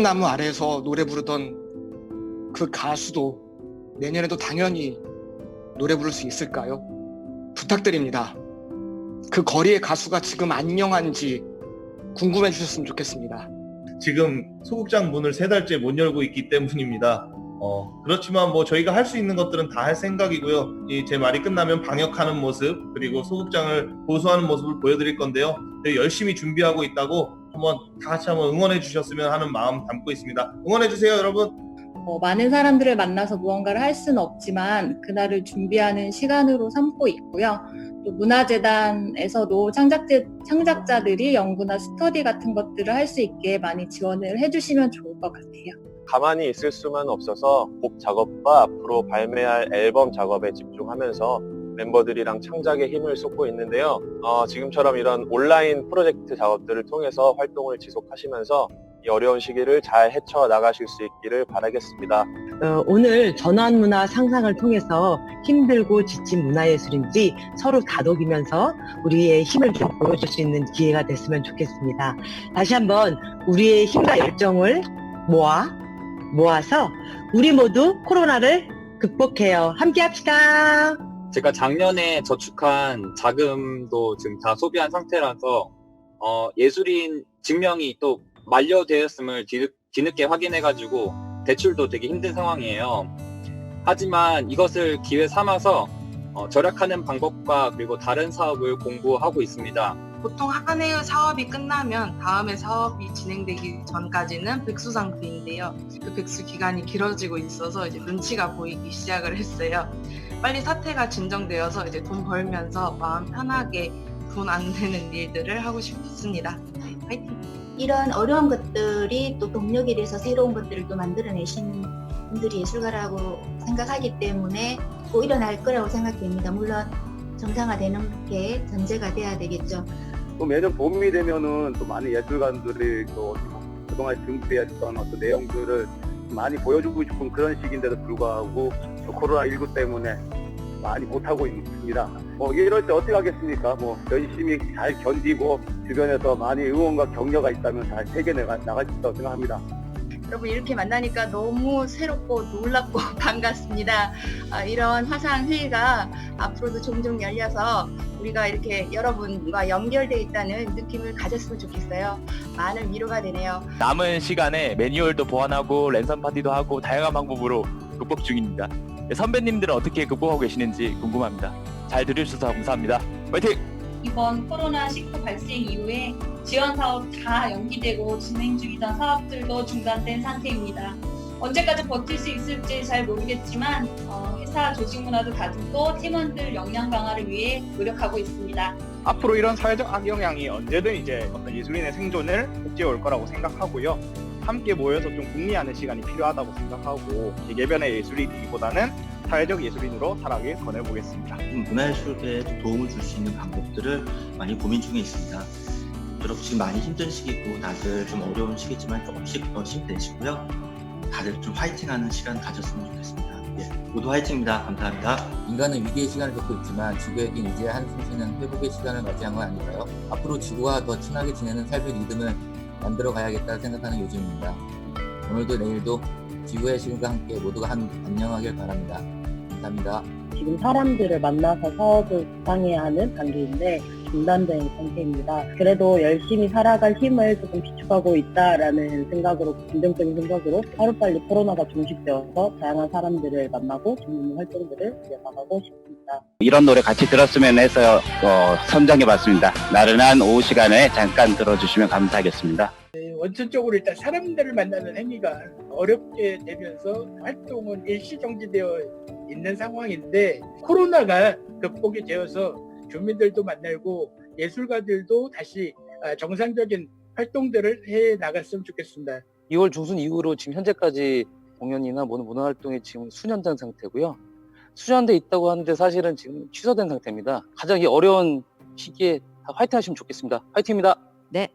나무 아래에서 노래 부르던 그 가수도 내년에도 당연히 노래 부를 수 있을까요? 부탁드립니다. 그 거리의 가수가 지금 안녕한지 궁금해 주셨으면 좋겠습니다. 지금 소극장 문을 3달째 못 열고 있기 때문입니다. 그렇지만 뭐 저희가 할 수 있는 것들은 다 할 생각이고요. 제 말이 끝나면 방역하는 모습 그리고 소극장을 보수하는 모습을 보여드릴 건데요. 저희 열심히 준비하고 있다고 한번 다 같이 한번 응원해 주셨으면 하는 마음 담고 있습니다. 응원해 주세요, 여러분. 많은 사람들을 만나서 무언가를 할 수는 없지만 그날을 준비하는 시간으로 삼고 있고요. 또 문화재단에서도 창작자들이 연구나 스터디 같은 것들을 할 수 있게 많이 지원을 해주시면 좋을 것 같아요. 가만히 있을 수만 없어서 곡 작업과 앞으로 발매할 앨범 작업에 집중하면서 멤버들이랑 창작에 힘을 쏟고 있는데요. 지금처럼 이런 온라인 프로젝트 작업들을 통해서 활동을 지속하시면서 이 어려운 시기를 잘 헤쳐나가실 수 있기를 바라겠습니다. 오늘 전환문화 상상을 통해서 힘들고 지친 문화예술인지 서로 다독이면서 우리의 힘을 좀 보여줄 수 있는 기회가 됐으면 좋겠습니다. 다시 한번 우리의 힘과 열정을 모아서 우리 모두 코로나를 극복해요. 함께 합시다. 제가 작년에 저축한 자금도 지금 다 소비한 상태라서 예술인 증명이 또 만료되었음을 뒤늦게 확인해가지고 대출도 되게 힘든 상황이에요. 하지만 이것을 기회 삼아서 절약하는 방법과 그리고 다른 사업을 공부하고 있습니다. 보통 한 해의 사업이 끝나면 다음에 사업이 진행되기 전까지는 백수 상태인데요. 그 백수 기간이 길어지고 있어서 이제 눈치가 보이기 시작을 했어요. 빨리 사태가 진정되어서 이제 돈 벌면서 마음 편하게 돈 안 되는 일들을 하고 싶습니다. 네, 파이팅! 이런 어려운 것들이 또 동력이 돼서 새로운 것들을 또 만들어내신 분들이 예술가라고 생각하기 때문에 꼭 일어날 거라고 생각됩니다. 물론 정상화되는 게 전제가 돼야 되겠죠. 또 매년 봄이 되면은 또 많은 예술가들이 또 그동안 준비했던 어떤 내용들을 많이 보여주고 싶은 그런 시기인데도 불구하고 코로나19 때문에 많이 못하고 있습니다. 이럴 때 어떻게 하겠습니까? 열심히 잘 견디고 주변에서 많이 응원과 격려가 있다면 잘 새겨나갈 수 있다고 생각합니다. 여러분 이렇게 만나니까 너무 새롭고 놀랍고 반갑습니다. 이런 화상 회의가 앞으로도 종종 열려서 우리가 이렇게 여러분과 연결되어 있다는 느낌을 가졌으면 좋겠어요. 많은 위로가 되네요. 남은 시간에 매뉴얼도 보완하고 랜선 파티도 하고 다양한 방법으로 극복 중입니다. 선배님들은 어떻게 극복하고 계시는지 궁금합니다. 잘 들어주셔서 감사합니다. 화이팅! 이번 코로나19 발생 이후에 지원 사업 다 연기되고 진행 중이던 사업들도 중단된 상태입니다. 언제까지 버틸 수 있을지 잘 모르겠지만 회사 조직 문화도 다듬고 팀원들 역량 강화를 위해 노력하고 있습니다. 앞으로 이런 사회적 악영향이 언제든 이제 어떤 예술인의 생존을 복제해 올 거라고 생각하고요. 함께 모여서 좀 궁리하는 시간이 필요하다고 생각하고 개개변의 예술인이기보다는 사회적 예술인으로 살아가길 권해보겠습니다. 문화예술계에 도움을 줄 수 있는 방법들을 많이 고민 중에 있습니다. 여러분 지금 많이 힘든 시기고 다들 좀 어려운 시기지만 조금씩 더 힘내시고요. 다들 좀 화이팅하는 시간 가졌으면 좋겠습니다. 모두 화이팅입니다. 감사합니다. 인간은 위기의 시간을 겪고 있지만 지구에게 이제 한숨 쉬는 회복의 시간을 맞이한 건 아닐까요? 앞으로 지구와 더 친하게 지내는 삶의 리듬을 만들어 가야겠다 생각하는 요즘입니다. 오늘도 내일도 지구의 시간과 함께 모두가 안녕하길 바랍니다. 감사합니다. 지금 사람들을 만나서 사업을 구상해야 하는 단계인데 중단된 상태입니다. 그래도 열심히 살아갈 힘을 조금 비축하고 있다라는 생각으로, 긍정적인 생각으로 하루빨리 코로나가 종식되어서 다양한 사람들을 만나고 재밌는 활동들을 이어나가고 싶습니다. 이런 노래 같이 들었으면 해서 선정해봤습니다. 나른한 오후 시간에 잠깐 들어주시면 감사하겠습니다. 원천적으로 일단 사람들을 만나는 행위가 어렵게 되면서 활동은 일시 정지되어 있는 상황인데 코로나가 극복이 되어서 주민들도 만나고 예술가들도 다시 정상적인 활동들을 해 나갔으면 좋겠습니다. 2월 중순 이후로 지금 현재까지 공연이나 문화활동이 지금 수년된 상태고요. 수년돼 있다고 하는데 사실은 지금 취소된 상태입니다. 가장 이 어려운 시기에 다 화이팅 하시면 좋겠습니다. 화이팅입니다. 네.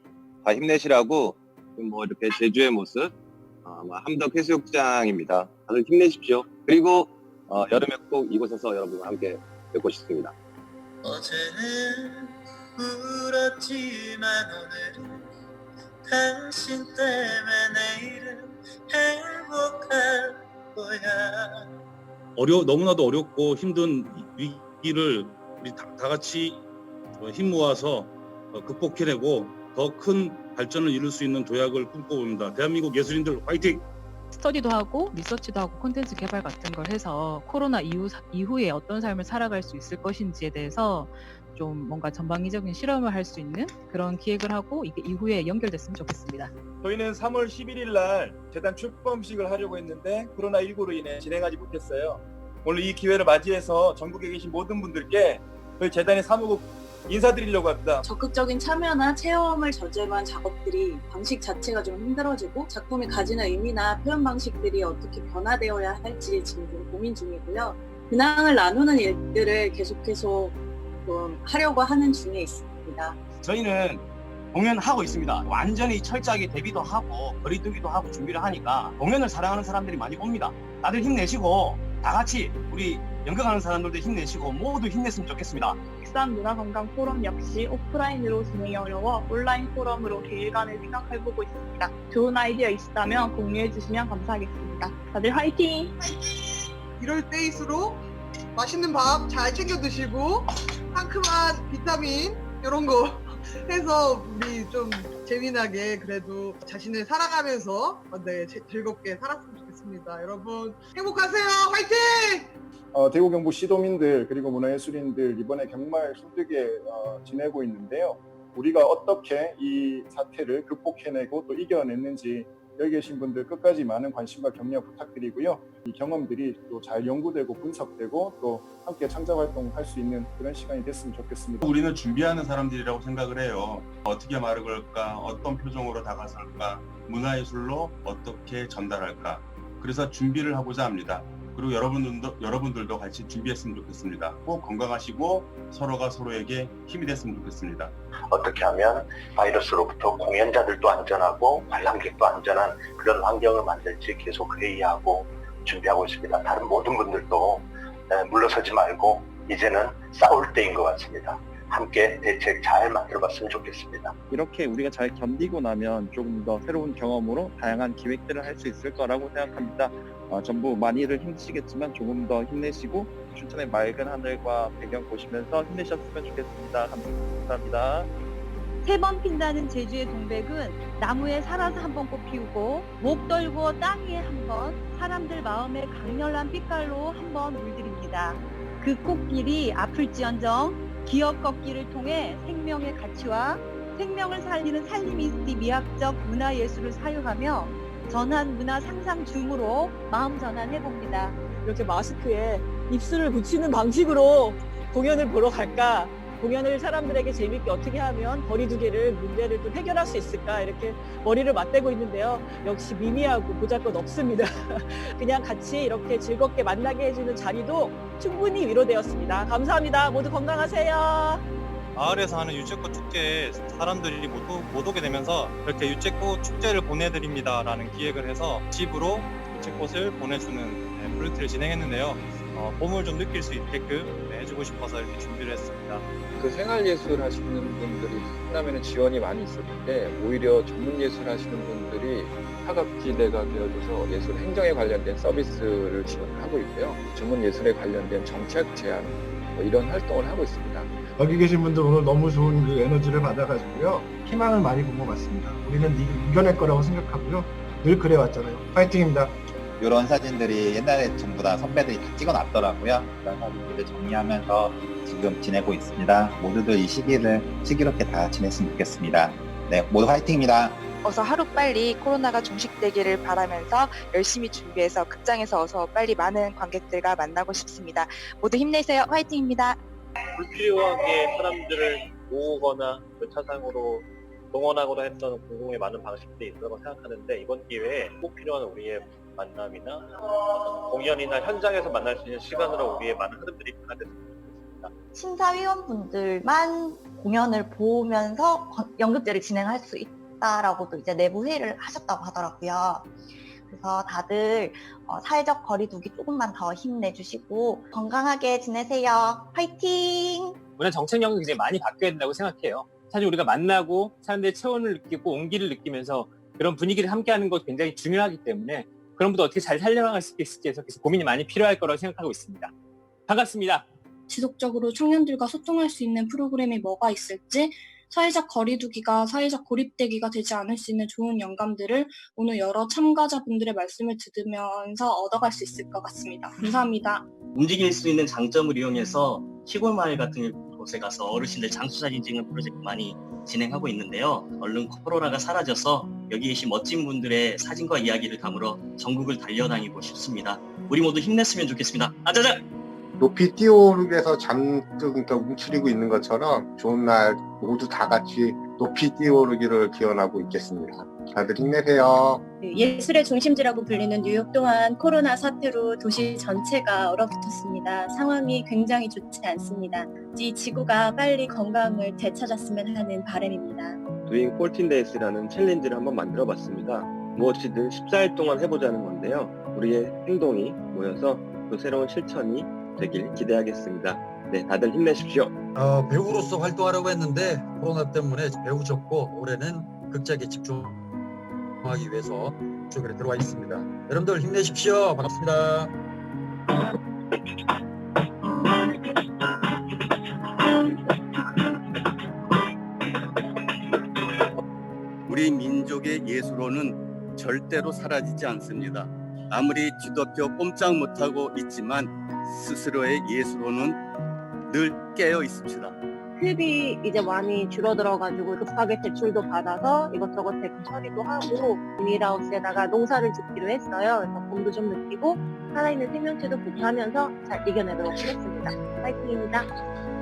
다 힘내시라고 이렇게 제주의 모습 함덕 해수욕장입니다. 다들 힘내십시오. 그리고 여름에 꼭 이곳에서 여러분과 함께 뵙고 싶습니다. 어제는 울었지만 오늘은 당신 때문에 내일은 행복할 거야. 너무나도 어렵고 힘든 위기를 우리 다 같이 힘 모아서 극복해내고 더 큰 발전을 이룰 수 있는 도약을 꿈꿔봅니다. 대한민국 예술인들 화이팅! 스터디도 하고 리서치도 하고 콘텐츠 개발 같은 걸 해서 코로나 이후에 어떤 삶을 살아갈 수 있을 것인지에 대해서 좀 뭔가 전방위적인 실험을 할 수 있는 그런 기획을 하고 이게 이후에 연결됐으면 좋겠습니다. 저희는 3월 11일 날 재단 출범식을 하려고 했는데 코로나19로 인해 진행하지 못했어요. 오늘 이 기회를 맞이해서 전국에 계신 모든 분들께 저희 재단의 사무국 인사드리려고 합니다. 적극적인 참여나 체험을 저지한 작업들이 방식 자체가 좀 힘들어지고 작품이 가지는 의미나 표현 방식들이 어떻게 변화되어야 할지 지금 좀 고민 중이고요. 근황을 나누는 일들을 계속해서 좀 하려고 하는 중에 있습니다. 저희는 공연하고 있습니다. 완전히 철저하게 대비도 하고 거리두기도 하고 준비를 하니까 공연을 사랑하는 사람들이 많이 옵니다. 다들 힘내시고 다 같이 우리 연극하는 사람들도 힘내시고 모두 힘냈으면 좋겠습니다. 익산 문화건강 포럼 역시 오프라인으로 진행이 어려워 온라인 포럼으로 계획안을 생각해보고 있습니다. 좋은 아이디어 있다면 공유해 주시면 감사하겠습니다. 다들 화이팅! 이럴 때일수록 맛있는 밥 잘 챙겨 드시고 상큼한 비타민 이런 거 해서 우리 좀 재미나게 그래도 자신을 사랑하면서 즐겁게 살았으면 좋겠습니다. 여러분 행복하세요. 화이팅! 대구 경북 시도민들 그리고 문화예술인들 이번에 정말 힘들게 지내고 있는데요. 우리가 어떻게 이 사태를 극복해내고 또 이겨냈는지 여기 계신 분들 끝까지 많은 관심과 격려 부탁드리고요. 이 경험들이 또 잘 연구되고 분석되고 또 함께 창작 활동할 수 있는 그런 시간이 됐으면 좋겠습니다. 우리는 준비하는 사람들이라고 생각을 해요. 어떻게 말을 걸까? 어떤 표정으로 다가설까? 문화예술로 어떻게 전달할까? 그래서 준비를 하고자 합니다. 그리고 여러분들도 같이 준비했으면 좋겠습니다. 꼭 건강하시고 서로가 서로에게 힘이 됐으면 좋겠습니다. 어떻게 하면 바이러스로부터 공연자들도 안전하고 관람객도 안전한 그런 환경을 만들지 계속 회의하고 준비하고 있습니다. 다른 모든 분들도 물러서지 말고 이제는 싸울 때인 것 같습니다. 함께 대책 잘 만들어봤으면 좋겠습니다. 이렇게 우리가 잘 견디고 나면 조금 더 새로운 경험으로 다양한 기획들을 할 수 있을 거라고 생각합니다. 전부 많이들 힘드시겠지만 조금 더 힘내시고 춘천의 맑은 하늘과 배경 보시면서 힘내셨으면 좋겠습니다. 감사합니다. 3번 핀다는 제주의 동백은 나무에 살아서 한 번 꽃 피우고 목 떨고 땅 위에 한 번, 사람들 마음에 강렬한 빛깔로 한 번 물들입니다. 그 꽃길이 아플지언정 기억 걷기를 통해 생명의 가치와 생명을 살리는 살리미스틱 미학적 문화예술을 사유하며 전환 문화 상상 줌으로 마음 전환해봅니다. 이렇게 마스크에 입술을 붙이는 방식으로 공연을 보러 갈까? 공연을 사람들에게 재밌게 어떻게 하면 거리두기를 문제를 좀 해결할 수 있을까? 이렇게 머리를 맞대고 있는데요. 역시 미미하고 보잘것없습니다. 그냥 같이 이렇게 즐겁게 만나게 해주는 자리도 충분히 위로되었습니다. 감사합니다. 모두 건강하세요. 마을에서 하는 유채꽃 축제에 사람들이 못 오게 되면서 이렇게 유채꽃 축제를 보내드립니다라는 기획을 해서 집으로 유채꽃을 보내주는 프로젝트를 진행했는데요. 봄을 좀 느낄 수 있게끔 해주고 싶어서 이렇게 준비를 했습니다. 그 생활예술 하시는 분들이 충남에는 지원이 많이 있었는데 오히려 전문예술 하시는 분들이 사각지대가 되어줘서 예술 행정에 관련된 서비스를 지원을 하고 있고요. 전문예술에 관련된 정책 제안 이런 활동을 하고 있습니다. 여기 계신 분들 오늘 너무 좋은 그 에너지를 받아가지고요. 희망을 많이 본 것 같습니다. 우리는 이겨낼 거라고 생각하고요. 늘 그래왔잖아요. 파이팅입니다. 이런 사진들이 옛날에 전부 다 선배들이 다 찍어놨더라고요. 그런 사진들을 정리하면서 지금 지내고 있습니다. 모두들 이 시기롭게 다 지냈으면 좋겠습니다. 네, 모두 화이팅입니다. 어서 하루빨리 코로나가 종식되기를 바라면서 열심히 준비해서 극장에서 어서 빨리 많은 관객들과 만나고 싶습니다. 모두 힘내세요. 화이팅입니다. 불필요하게 사람들을 모으거나 차상으로 동원하거나 했던 공공의 많은 방식들이 있다고 생각하는데 이번 기회에 꼭 필요한 우리의 만남이나 공연이나 현장에서 만날 수 있는 시간으로 우리의 많은 흐름들이 변화됐으면 좋겠습니다. 심사위원분들만 공연을 보면서 연극제를 진행할 수 있다라고도 이제 내부 회의를 하셨다고 하더라고요. 그래서 다들 사회적 거리두기 조금만 더 힘내주시고 건강하게 지내세요. 화이팅! 문화 정책 연극이 이제 많이 바뀌어야 된다고 생각해요. 사실 우리가 만나고 사람들의 체온을 느끼고 온기를 느끼면서 그런 분위기를 함께하는 것 굉장히 중요하기 때문에 그런 분들 어떻게 잘 살려나갈 수 있을지에서 고민이 많이 필요할 거라고 생각하고 있습니다. 반갑습니다. 지속적으로 청년들과 소통할 수 있는 프로그램이 뭐가 있을지, 사회적 거리두기가 사회적 고립되기가 되지 않을 수 있는 좋은 영감들을 오늘 여러 참가자분들의 말씀을 들으면서 얻어갈 수 있을 것 같습니다. 감사합니다. 움직일 수 있는 장점을 이용해서 시골 마을 같은 곳에 가서 어르신들 장수사진 찍는 프로젝트 많이 진행하고 있는데요. 얼른 코로나가 사라져서 여기 계신 멋진 분들의 사진과 이야기를 담으러 전국을 달려다니고 싶습니다. 우리 모두 힘냈으면 좋겠습니다. 아자자! 높이 뛰어오르기 위해서 잔뜩 더 움츠리고 있는 것처럼 좋은 날 모두 다 같이 높이 뛰어오르기를 기원하고 있겠습니다. 다들 힘내세요. 예술의 중심지라고 불리는 뉴욕 또한 코로나 사태로 도시 전체가 얼어붙었습니다. 상황이 굉장히 좋지 않습니다. 이 지구가 빨리 건강을 되찾았으면 하는 바람입니다. Doing 14days라는 챌린지를 한번 만들어봤습니다. 무엇이든 14일 동안 해보자는 건데요. 우리의 행동이 모여서 또 새로운 실천이 되길 기대하겠습니다. 네, 다들 힘내십시오. 배우로서 활동하려고 했는데 코로나 때문에 배우 접고 올해는 극작에 집중하기 위해서 이쪽에 들어와 있습니다. 여러분들 힘내십시오. 반갑습니다. 우리 민족의 예술로는 절대로 사라지지 않습니다. 아무리 뒤덮여 꼼짝 못하고 있지만 스스로의 예술로는 늘 깨어 있습니다. 습이 이제 많이 줄어들어가지고 급하게 대출도 받아서 이것저것 대금 처리도 하고 비닐하우스에다가 농사를 짓기로 했어요. 그래서 봄도 좀 느끼고 살아있는 생명체도 보호하면서 잘 이겨내도록 하겠습니다. 파이팅입니다.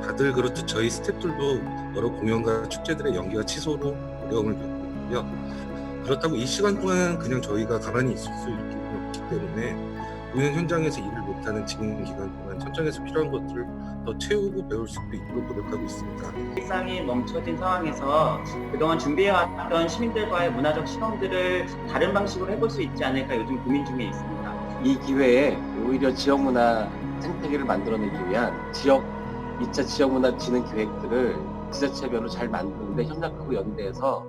다들 그렇듯 저희 스태프들도 여러 공연과 축제들의 연기가 취소로 어려움을 겪고 있고요. 그렇다고 이 시간 동안 그냥 저희가 가만히 있을 수 없기 때문에 공연 현장에서 일을 못하는 지금 기간 동안 현장에서 필요한 것들을 더 채우고 배울 수 있도록 노력하고 있습니다. 일상이 멈춰진 상황에서 그동안 준비해왔던 시민들과의 문화적 실험들을 다른 방식으로 해볼 수 있지 않을까 요즘 고민 중에 있습니다. 이 기회에 오히려 지역 문화 생태계를 만들어내기 위한 2차 지역 문화 진흥 계획들을 지자체별로 잘 만드는데 협력하고 연대해서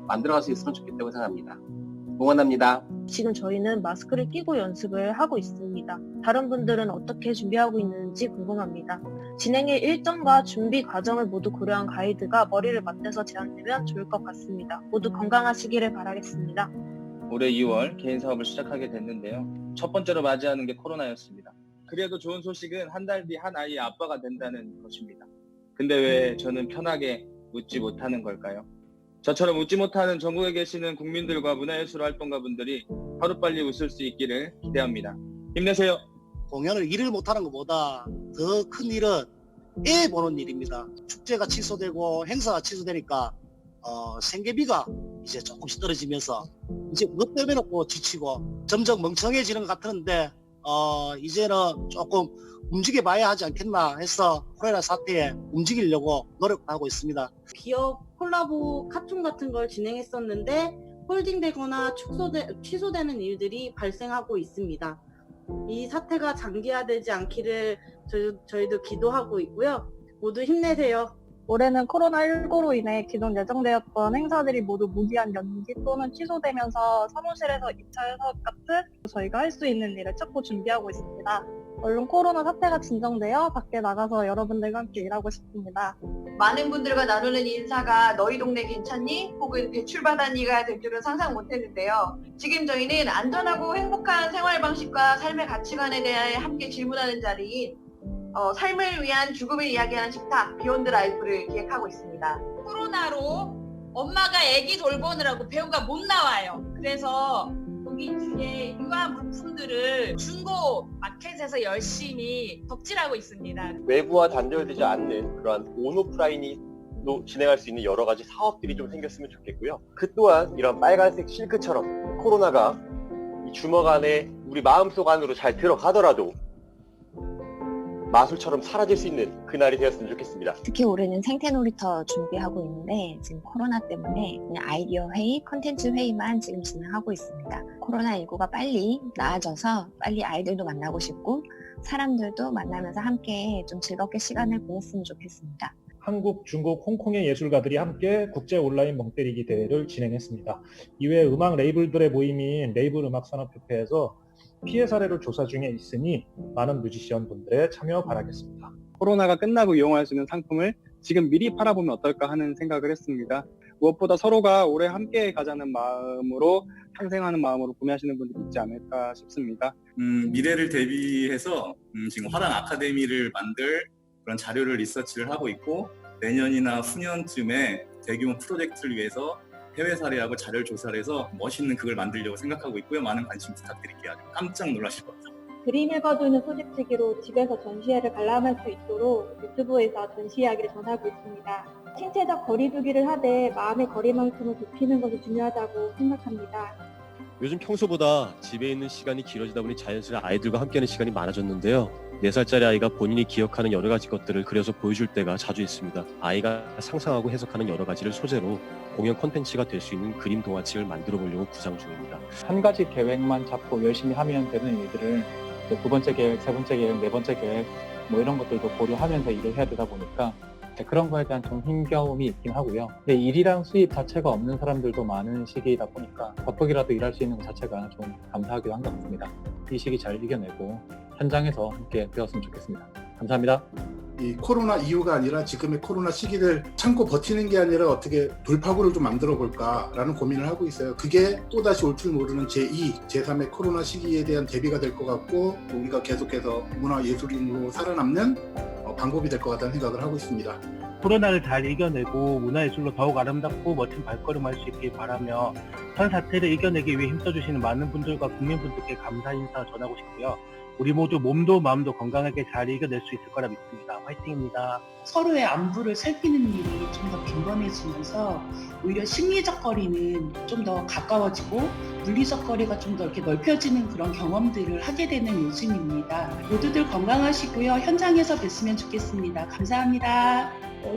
만들어갈 수 있으면 좋겠다고 생각합니다. 응원합니다. 지금 저희는 마스크를 끼고 연습을 하고 있습니다. 다른 분들은 어떻게 준비하고 있는지 궁금합니다. 진행의 일정과 준비 과정을 모두 고려한 가이드가 머리를 맞대서 제안되면 좋을 것 같습니다. 모두 건강하시기를 바라겠습니다. 올해 2월 개인 사업을 시작하게 됐는데요. 첫 번째로 맞이하는 게 코로나였습니다. 그래도 좋은 소식은 한 달 뒤 한 아이의 아빠가 된다는 것입니다. 근데 왜 저는 편하게 웃지 못하는 걸까요? 저처럼 웃지 못하는 전국에 계시는 국민들과 문화예술 활동가분들이 하루빨리 웃을 수 있기를 기대합니다. 힘내세요. 공연을 일을 못하는 것보다 더 큰 일은 애 보는 일입니다. 축제가 취소되고 행사가 취소되니까 생계비가 이제 조금씩 떨어지면서 이제 그것 때문에 또 지치고 점점 멍청해지는 것 같은데 이제는 조금 움직여봐야 하지 않겠나 해서 코로나 사태에 움직이려고 노력하고 있습니다. 기업 콜라보 카툰 같은 걸 진행했었는데 홀딩되거나 취소되는 일들이 발생하고 있습니다. 이 사태가 장기화되지 않기를 저희도 기도하고 있고요. 모두 힘내세요. 올해는 코로나19로 인해 기존 예정되었던 행사들이 모두 무기한 연기 또는 취소되면서 사무실에서 2차 사업 같은 저희가 할 수 있는 일을 찾고 준비하고 있습니다. 얼른 코로나 사태가 진정되어 밖에 나가서 여러분들과 함께 일하고 싶습니다. 많은 분들과 나누는 인사가 너희 동네 괜찮니? 혹은 대출받았니가 될 줄은 상상 못했는데요. 지금 저희는 안전하고 행복한 생활 방식과 삶의 가치관에 대해 함께 질문하는 자리인 삶을 위한 죽음을 이야기하는 식탁 비욘드 라이프를 기획하고 있습니다. 코로나로 엄마가 아기 돌보느라고 배우가 못 나와요. 그래서 여기 뒤에 유아 물품들을 중고 마켓에서 열심히 덕질하고 있습니다. 외부와 단절되지 않는 그러한 온오프라인으로 진행할 수 있는 여러 가지 사업들이 좀 생겼으면 좋겠고요. 그 또한 이런 빨간색 실크처럼 코로나가 이 주먹 안에 우리 마음속 안으로 잘 들어가더라도 마술처럼 사라질 수 있는 그날이 되었으면 좋겠습니다. 특히 올해는 생태놀이터 준비하고 있는데 지금 코로나 때문에 그냥 아이디어 회의, 컨텐츠 회의만 지금 진행하고 있습니다. 코로나19가 빨리 나아져서 빨리 아이들도 만나고 싶고 사람들도 만나면서 함께 좀 즐겁게 시간을 보냈으면 좋겠습니다. 한국, 중국, 홍콩의 예술가들이 함께 국제 온라인 멍때리기 대회를 진행했습니다. 이외에 음악 레이블들의 모임인 레이블음악산업협회에서 피해 사례를 조사 중에 있으니 많은 뮤지션 분들의 참여 바라겠습니다. 코로나가 끝나고 이용할 수 있는 상품을 지금 미리 팔아보면 어떨까 하는 생각을 했습니다. 무엇보다 서로가 오래 함께 가자는 마음으로 상생하는 마음으로 구매하시는 분들이 있지 않을까 싶습니다. 미래를 대비해서 지금 화단 아카데미를 만들 그런 자료를 리서치를 하고 있고 내년이나 후년쯤에 대규모 프로젝트를 위해서 해외 사례하고 자료를 조사를 해서 멋있는 극을 만들려고 생각하고 있고요. 많은 관심 부탁드릴게요. 깜짝 놀라실 겁니다. 그림 읽어주는 소집치기로 집에서 전시회를 관람할 수 있도록 유튜브에서 전시 이야기를 전하고 있습니다. 신체적 거리두기를 하되 마음의 거리만큼을 좁히는 것이 중요하다고 생각합니다. 요즘 평소보다 집에 있는 시간이 길어지다 보니 자연스레 아이들과 함께하는 시간이 많아졌는데요. 4살짜리 아이가 본인이 기억하는 여러 가지 것들을 그려서 보여줄 때가 자주 있습니다. 아이가 상상하고 해석하는 여러 가지를 소재로 공연 콘텐츠가 될 수 있는 그림 동화책을 만들어 보려고 구상 중입니다. 한 가지 계획만 잡고 열심히 하면 되는 일들을 두 번째 계획, 세 번째 계획, 네 번째 계획 뭐 이런 것들도 고려하면서 일을 해야 되다 보니까 그런 거에 대한 좀 힘겨움이 있긴 하고요. 근데 일이랑 수입 자체가 없는 사람들도 많은 시기이다 보니까 바쁘기라도 일할 수 있는 것 자체가 좀 감사하기도 한 것 같습니다. 이 시기 잘 이겨내고 현장에서 함께 배웠으면 좋겠습니다. 감사합니다. 이 코로나 이후가 아니라 지금의 코로나 시기를 참고 버티는 게 아니라 어떻게 돌파구를 좀 만들어 볼까라는 고민을 하고 있어요. 그게 또다시 올 줄 모르는 제2, 제3의 코로나 시기에 대한 대비가 될 것 같고 우리가 계속해서 문화예술인으로 살아남는 방법이 될 것 같다는 생각을 하고 있습니다. 코로나를 잘 이겨내고 문화예술로 더욱 아름답고 멋진 발걸음할 수 있길 바라며 현 사태를 이겨내기 위해 힘써주시는 많은 분들과 국민분들께 감사 인사 전하고 싶고요. 우리 모두 몸도 마음도 건강하게 잘 이겨낼 수 있을 거라 믿습니다. 화이팅입니다. 서로의 안부를 살피는 일이 좀 더 빈번해지면서 오히려 심리적 거리는 좀 더 가까워지고 물리적 거리가 좀 더 이렇게 넓혀지는 그런 경험들을 하게 되는 요즘입니다. 모두들 건강하시고요. 현장에서 뵀으면 좋겠습니다. 감사합니다.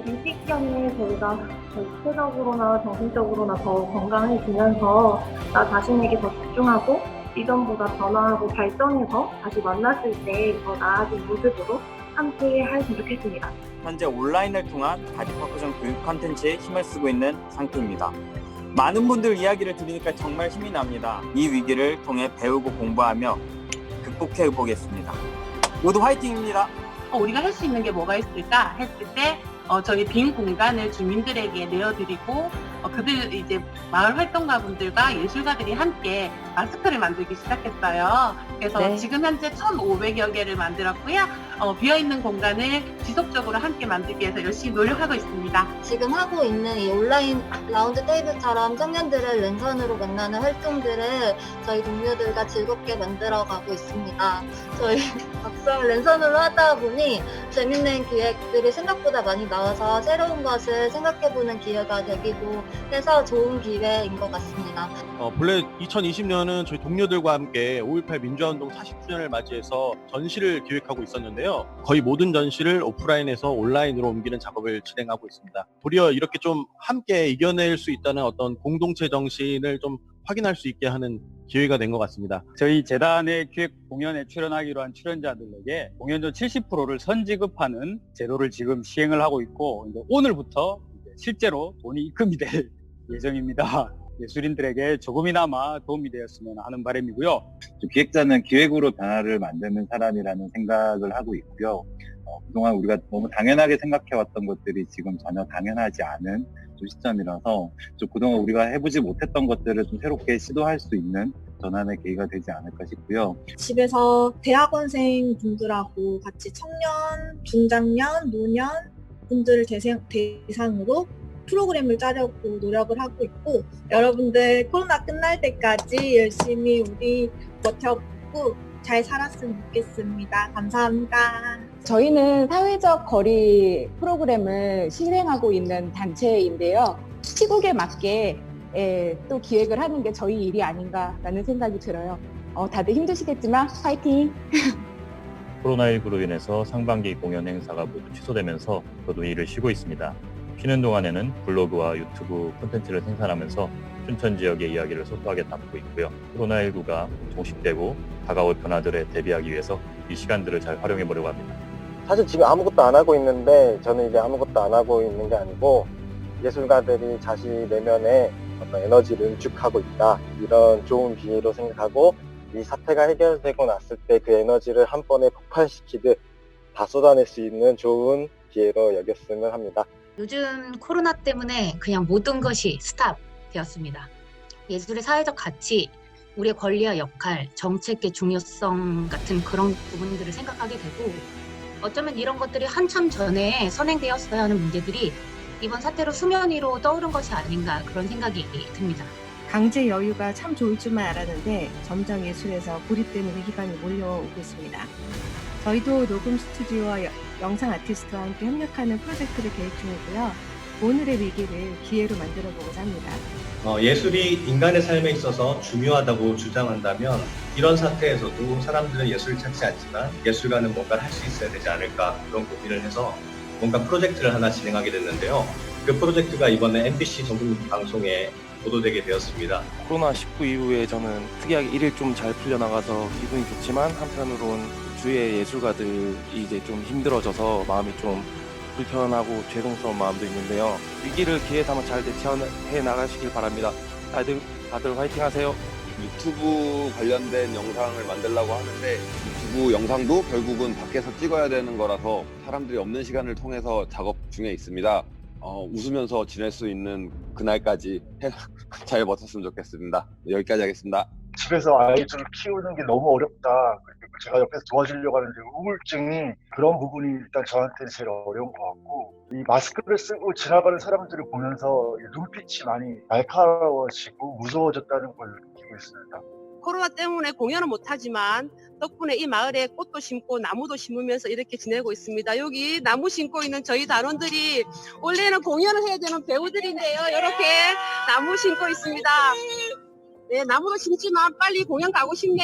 이 시점에 저희가 육체적으로나 정신적으로나 더 건강해지면서 나 자신에게 더 집중하고 이전보다 변화하고 발전해서 다시 만났을 때 더 나아진 모습으로 함께 했으면 좋겠습니다. 현재 온라인을 통한 바디퍼커션 교육 콘텐츠에 힘을 쓰고 있는 상태입니다. 많은 분들 이야기를 들으니까 정말 힘이 납니다. 이 위기를 통해 배우고 공부하며 극복해 보겠습니다. 모두 화이팅입니다. 우리가 할 수 있는 게 뭐가 있을까 했을 때 저희 빈 공간을 주민들에게 내어드리고 그들 이제 마을 활동가분들과 예술가들이 함께 마스크를 만들기 시작했어요. 그래서 네. 지금 현재 1,500여 개를 만들었고요. 비어있는 공간을 지속적으로 함께 만들기 위해서 열심히 노력하고 있습니다. 지금 하고 있는 이 온라인 라운드 테이블처럼 청년들을 랜선으로 만나는 활동들을 저희 동료들과 즐겁게 만들어가고 있습니다. 저희 막상 랜선으로 하다 보니 재밌는 기획들이 생각보다 많이 나와서 새로운 것을 생각해보는 기회가 되기도 해서 좋은 기회인 것 같습니다. 본래 2020년은 저희 동료들과 함께 5.18 민주화운동 40주년을 맞이해서 전시를 기획하고 있었는데요. 거의 모든 전시를 오프라인에서 온라인으로 옮기는 작업을 진행하고 있습니다. 도리어 이렇게 좀 함께 이겨낼 수 있다는 어떤 공동체 정신을 좀 확인할 수 있게 하는 기회가 된 것 같습니다. 저희 재단의 기획 공연에 출연하기로 한 출연자들에게 공연료 70%를 선지급하는 제도를 지금 시행을 하고 있고 이제 오늘부터 실제로 돈이 입금이 될 예정입니다. 예술인들에게 조금이나마 도움이 되었으면 하는 바람이고요. 기획자는 기획으로 변화를 만드는 사람이라는 생각을 하고 있고요. 그동안 우리가 너무 당연하게 생각해왔던 것들이 지금 전혀 당연하지 않은 시점이라서 좀 그동안 우리가 해보지 못했던 것들을 좀 새롭게 시도할 수 있는 전환의 계기가 되지 않을까 싶고요. 집에서 대학원생 분들하고 같이 청년, 중장년, 노년 분들을 대상으로 프로그램을 짜려고 노력을 하고 있고 여러분들 코로나 끝날 때까지 열심히 우리 버텨보고 잘 살았으면 좋겠습니다. 감사합니다. 저희는 사회적 거리 프로그램을 실행하고 있는 단체인데요. 시국에 맞게 또 기획을 하는 게 저희 일이 아닌가라는 생각이 들어요. 다들 힘드시겠지만 파이팅! 코로나19로 인해서 상반기 공연 행사가 모두 취소되면서 저도 일을 쉬고 있습니다. 쉬는 동안에는 블로그와 유튜브 콘텐츠를 생산하면서 춘천 지역의 이야기를 소소하게 담고 있고요. 코로나19가 종식되고 다가올 변화들에 대비하기 위해서 이 시간들을 잘 활용해 보려고 합니다. 사실 지금 아무것도 안 하고 있는데 저는 이게 아무것도 안 하고 있는 게 아니고 예술가들이 자신 내면에 어떤 에너지를 응축하고 있다, 이런 좋은 기회로 생각하고 이 사태가 해결되고 났을 때 그 에너지를 한 번에 폭발시키듯 다 쏟아낼 수 있는 좋은 기회로 여겼으면 합니다. 요즘 코로나 때문에 그냥 모든 것이 스탑 되었습니다. 예술의 사회적 가치, 우리의 권리와 역할, 정책의 중요성 같은 그런 부분들을 생각하게 되고, 어쩌면 이런 것들이 한참 전에 선행되었어야 하는 문제들이 이번 사태로 수면 위로 떠오른 것이 아닌가, 그런 생각이 듭니다. 강제 여유가 참 좋을 줄만 알았는데 점점 예술에서 고립되는 위기감이 몰려오고 있습니다. 저희도 녹음 스튜디오와 영상 아티스트와 함께 협력하는 프로젝트를 계획 중이고요. 오늘의 위기를 기회로 만들어 보고자 합니다. 예술이 인간의 삶에 있어서 중요하다고 주장한다면 이런 사태에서도 사람들은 예술을 찾지 않지만 예술가는 뭔가를 할 수 있어야 되지 않을까, 그런 고민을 해서 뭔가 프로젝트를 하나 진행하게 됐는데요. 그 프로젝트가 이번에 MBC 전국 방송에 보도되게 되었습니다. 코로나19 이후에 저는 특이하게 일을 좀 잘 풀려나가서 기분이 좋지만, 한편으론 주위의 예술가들이 이제 좀 힘들어져서 마음이 좀 불편하고 죄송스러운 마음도 있는데요. 위기를 기회 삼아 잘 대처해 나가시길 바랍니다. 다들 화이팅 하세요. 유튜브 관련된 영상을 만들려고 하는데 유튜브 영상도 결국은 밖에서 찍어야 되는 거라서 사람들이 없는 시간을 통해서 작업 중에 있습니다. 웃으면서 지낼 수 있는 그날까지 잘 버텼으면 좋겠습니다. 여기까지 하겠습니다. 집에서 아이들을 키우는 게 너무 어렵다. 제가 옆에서 도와주려고 하는데 우울증이, 그런 부분이 일단 저한테는 제일 어려운 것 같고, 이 마스크를 쓰고 지나가는 사람들을 보면서 눈빛이 많이 날카로워지고 무서워졌다는 걸 느끼고 있습니다. 코로나 때문에 공연은 못하지만 덕분에 이 마을에 꽃도 심고 나무도 심으면서 이렇게 지내고 있습니다. 여기 나무 심고 있는 저희 단원들이 원래는 공연을 해야 되는 배우들인데요. 이렇게 나무 심고 있습니다. 네, 나무도 심지만 빨리 공연 가고 싶네요.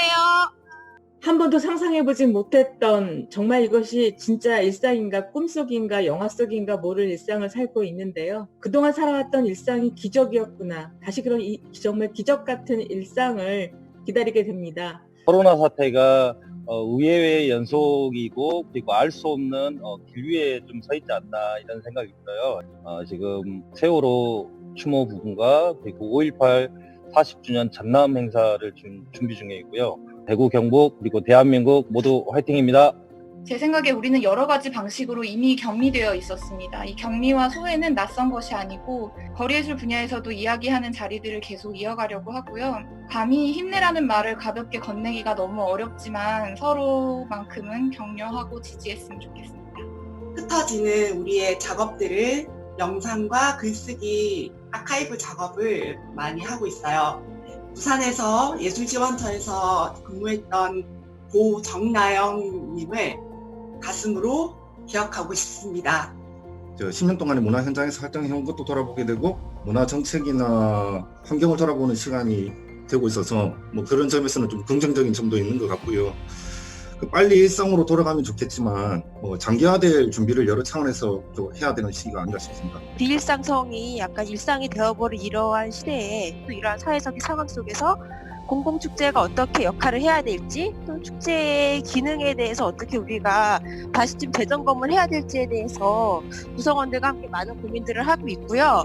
한 번도 상상해보진 못했던, 정말 이것이 진짜 일상인가 꿈속인가 영화 속인가 모를 일상을 살고 있는데요. 그동안 살아왔던 일상이 기적이었구나. 다시 그런 정말 기적 같은 일상을 기다리게 됩니다. 코로나 사태가 의외의 연속이고, 그리고 알 수 없는 길 위에 좀 서 있지 않나, 이런 생각이 들어요. 지금 세월호 추모 부분과 그리고 5.18 40주년 전남 행사를 지금 준비 중에 있고요. 대구, 경북, 그리고 대한민국 모두 화이팅입니다. 제 생각에 우리는 여러 가지 방식으로 이미 격리되어 있었습니다. 이 격리와 소외는 낯선 것이 아니고 거리예술 분야에서도 이야기하는 자리들을 계속 이어가려고 하고요. 감히 힘내라는 말을 가볍게 건네기가 너무 어렵지만 서로만큼은 격려하고 지지했으면 좋겠습니다. 흩어지는 우리의 작업들을 영상과 글쓰기 아카이브 작업을 많이 하고 있어요. 부산에서 예술지원처에서 근무했던 고 정나영님을 가슴으로 기억하고 싶습니다. 10년 동안의 문화 현장에서 활동해온 것도 돌아보게 되고 문화 정책이나 환경을 돌아보는 시간이 되고 있어서 그런 점에서는 좀 긍정적인 점도 있는 것 같고요. 빨리 일상으로 돌아가면 좋겠지만 장기화될 준비를 여러 차원에서 또 해야 되는 시기가 아닌가 싶습니다. 비일상성이 약간 일상이 되어버린 이러한 시대에, 또 이러한 사회적인 상황 속에서 공공축제가 어떻게 역할을 해야 될지, 또 축제의 기능에 대해서 어떻게 우리가 다시 좀 재점검을 해야 될지에 대해서 구성원들과 함께 많은 고민들을 하고 있고요.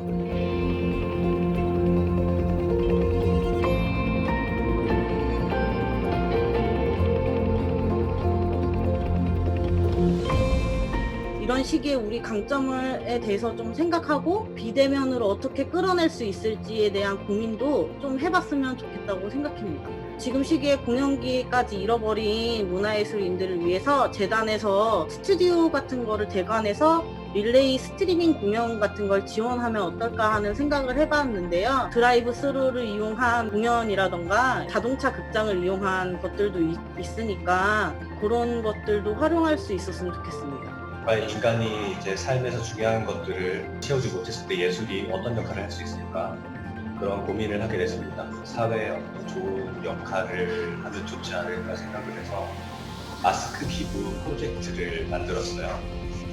이런 시기에 우리 강점에 대해서 좀 생각하고 비대면으로 어떻게 끌어낼 수 있을지에 대한 고민도 좀 해봤으면 좋겠다고 생각합니다. 지금 시기에 공연기까지 잃어버린 문화예술인들을 위해서 재단에서 스튜디오 같은 거를 대관해서 릴레이 스트리밍 공연 같은 걸 지원하면 어떨까 하는 생각을 해봤는데요. 드라이브 스루를 이용한 공연이라던가 자동차 극장을 이용한 것들도 있으니까 그런 것들도 활용할 수 있었으면 좋겠습니다. 과연 인간이 이제 삶에서 중요한 것들을 채우지 못했을 때 예술이 어떤 역할을 할 수 있을까, 그런 고민을 하게 됐습니다. 사회에 어떤 좋은 역할을 하면 좋지 않을까 생각을 해서 마스크 기부 프로젝트를 만들었어요.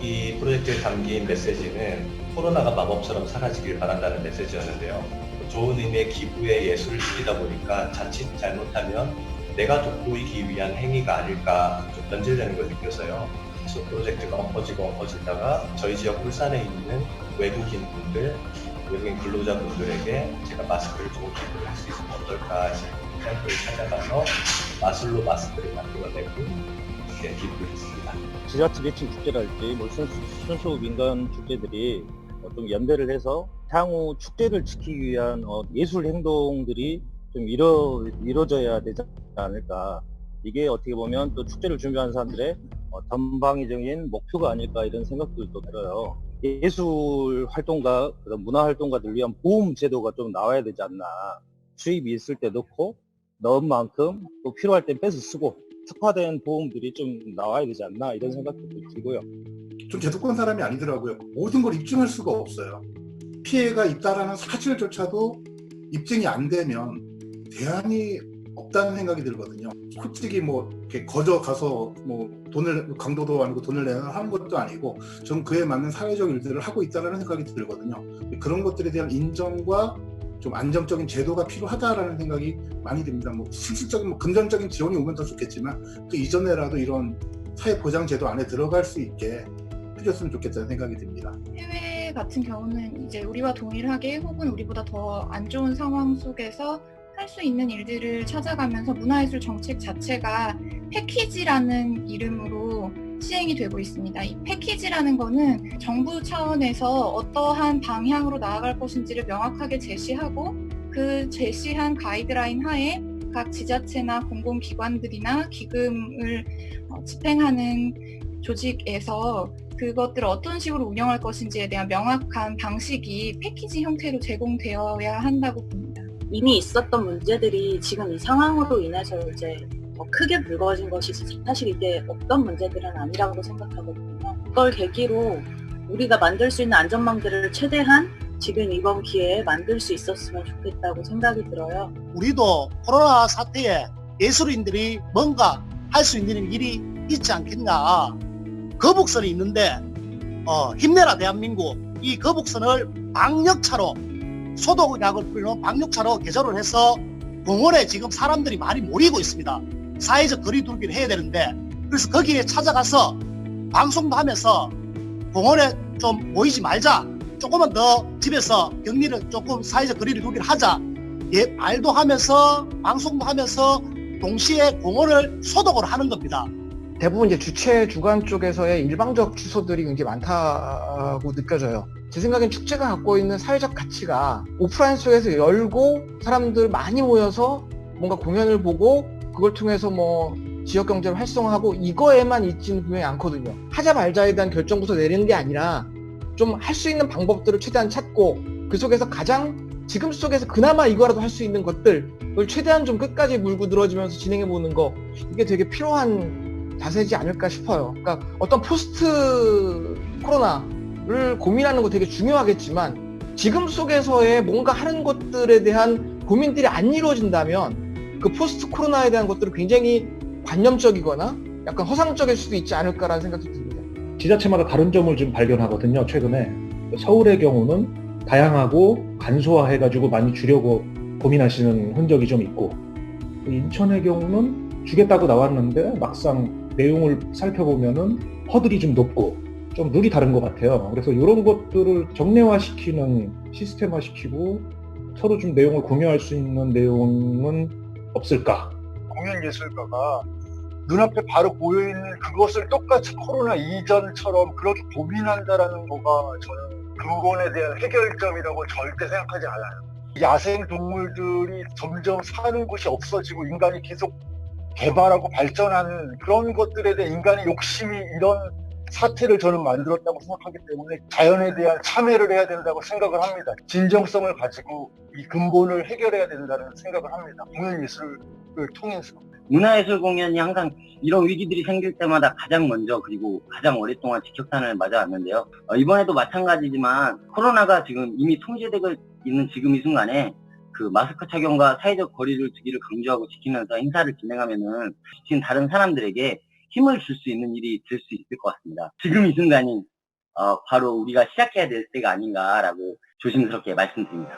이 프로젝트에 담긴 메시지는 코로나가 마법처럼 사라지길 바란다는 메시지였는데요. 좋은 의미의 기부의 예술을 즐기다 보니까 자칫 잘못하면 내가 돋보이기 위한 행위가 아닐까 좀 변질되는 걸 느껴서요. 프로젝트가 엎어지다가 저희 지역 울산에 있는 외국인 근로자분들에게 제가 마스크를 조금 기부를 할 수 있으면 어떨까 샘플을 찾아가서 마술로 마스크를 만들어내고 이렇게 기부를 했습니다. 지자체 계층 축제랄지 뭐 순수 민간 축제들이 좀 연대를 해서 향후 축제를 지키기 위한 예술 행동들이 좀 이루어져야 되지 않을까. 이게 어떻게 보면 또 축제를 준비하는 사람들의 전방위적인 목표가 아닐까 이런 생각들도 들어요. 예술 활동가, 그런 문화 활동가들 위한 보험 제도가 좀 나와야 되지 않나. 수입이 있을 때 넣고 넣은 만큼 또 필요할 땐 빼서 쓰고 특화된 보험들이 좀 나와야 되지 않나 이런 생각도 들고요. 좀 제도권 사람이 아니더라고요. 모든 걸 입증할 수가 없어요. 피해가 있다라는 사실조차도 입증이 안 되면 대안이 없다는 생각이 들거든요. 솔직히 뭐 이렇게 거저 가서 뭐 돈을 강도도 아니고 돈을 내야 하는 것도 아니고 좀 그에 맞는 사회적 일들을 하고 있다는 생각이 들거든요. 그런 것들에 대한 인정과 좀 안정적인 제도가 필요하다라는 생각이 많이 듭니다. 뭐 실질적인 뭐 금전적인 지원이 오면 더 좋겠지만 그 이전에라도 이런 사회 보장 제도 안에 들어갈 수 있게 해줬으면 좋겠다는 생각이 듭니다. 해외 같은 경우는 이제 우리와 동일하게 혹은 우리보다 더 안 좋은 상황 속에서 할 수 있는 일들을 찾아가면서 문화예술 정책 자체가 패키지라는 이름으로 시행이 되고 있습니다. 이 패키지라는 거는 정부 차원에서 어떠한 방향으로 나아갈 것인지를 명확하게 제시하고 그 제시한 가이드라인 하에 각 지자체나 공공기관들이나 기금을 집행하는 조직에서 그것들을 어떤 식으로 운영할 것인지에 대한 명확한 방식이 패키지 형태로 제공되어야 한다고 봅니다. 이미 있었던 문제들이 지금 이 상황으로 인해서 이제 더 크게 불거진 것이지 사실 이게 없던 문제들은 아니라고 생각하거든요. 그걸 계기로 우리가 만들 수 있는 안전망들을 최대한 지금 이번 기회에 만들 수 있었으면 좋겠다고 생각이 들어요. 우리도 코로나 사태에 예술인들이 뭔가 할 수 있는 일이 있지 않겠나. 거북선이 있는데 힘내라 대한민국. 이 거북선을 방역차로 소독약을 뿌리는 방역차로 개조를 해서 공원에 지금 사람들이 많이 모이고 있습니다. 사회적 거리두기를 해야 되는데 그래서 거기에 찾아가서 방송도 하면서 공원에 좀 모이지 말자. 조금만 더 집에서 격리를 조금 사회적 거리두기를 하자. 말도 하면서 방송도 하면서 동시에 공원을 소독을 하는 겁니다. 대부분 이제 주최 주관 쪽에서의 일방적 취소들이 굉장히 많다고 느껴져요. 제 생각엔 축제가 갖고 있는 사회적 가치가 오프라인 속에서 열고 사람들 많이 모여서 뭔가 공연을 보고 그걸 통해서 뭐 지역 경제를 활성화하고 이거에만 있지는 분명히 않거든요. 하자 말자에 대한 결정부터 내리는 게 아니라 좀 할 수 있는 방법들을 최대한 찾고 그 속에서 가장 지금 속에서 그나마 이거라도 할 수 있는 것들을 최대한 좀 끝까지 물고 늘어지면서 진행해보는 거 이게 되게 필요한 자세지 않을까 싶어요. 그러니까 어떤 포스트 코로나를 고민하는 거 되게 중요하겠지만 지금 속에서의 뭔가 하는 것들에 대한 고민들이 안 이루어진다면 그 포스트 코로나에 대한 것들은 굉장히 관념적이거나 약간 허상적일 수도 있지 않을까라는 생각이 듭니다. 지자체마다 다른 점을 좀 발견하거든요. 최근에 서울의 경우는 다양하고 간소화해가지고 많이 주려고 고민하시는 흔적이 좀 있고 인천의 경우는 주겠다고 나왔는데 막상 내용을 살펴보면은 허들이 좀 높고 좀 룰이 다른 것 같아요. 그래서 이런 것들을 정례화시키는 시스템화시키고 서로 좀 내용을 공유할 수 있는 내용은 없을까? 공연예술가가 눈앞에 바로 보여있는 그것을 똑같이 코로나 이전처럼 그렇게 고민한다라는 거가 저는 그거에 대한 해결점이라고 절대 생각하지 않아요. 야생 동물들이 점점 사는 곳이 없어지고 인간이 계속 개발하고 발전하는 그런 것들에 대한 인간의 욕심이 이런 사태를 저는 만들었다고 생각하기 때문에 자연에 대한 참여를 해야 된다고 생각을 합니다. 진정성을 가지고 이 근본을 해결해야 된다는 생각을 합니다. 공연예술을 통해서. 문화예술 공연이 항상 이런 위기들이 생길 때마다 가장 먼저 그리고 가장 오랫동안 직격탄을 맞아왔는데요. 이번에도 마찬가지지만 코로나가 지금 이미 통제되고 있는 지금 이 순간에 그 마스크 착용과 사회적 거리를 두기를 강조하고 지키면서 행사를 진행하면은 지금 다른 사람들에게 힘을 줄 수 있는 일이 될 수 있을 것 같습니다. 지금 이 순간이 바로 우리가 시작해야 될 때가 아닌가라고 조심스럽게 말씀드립니다.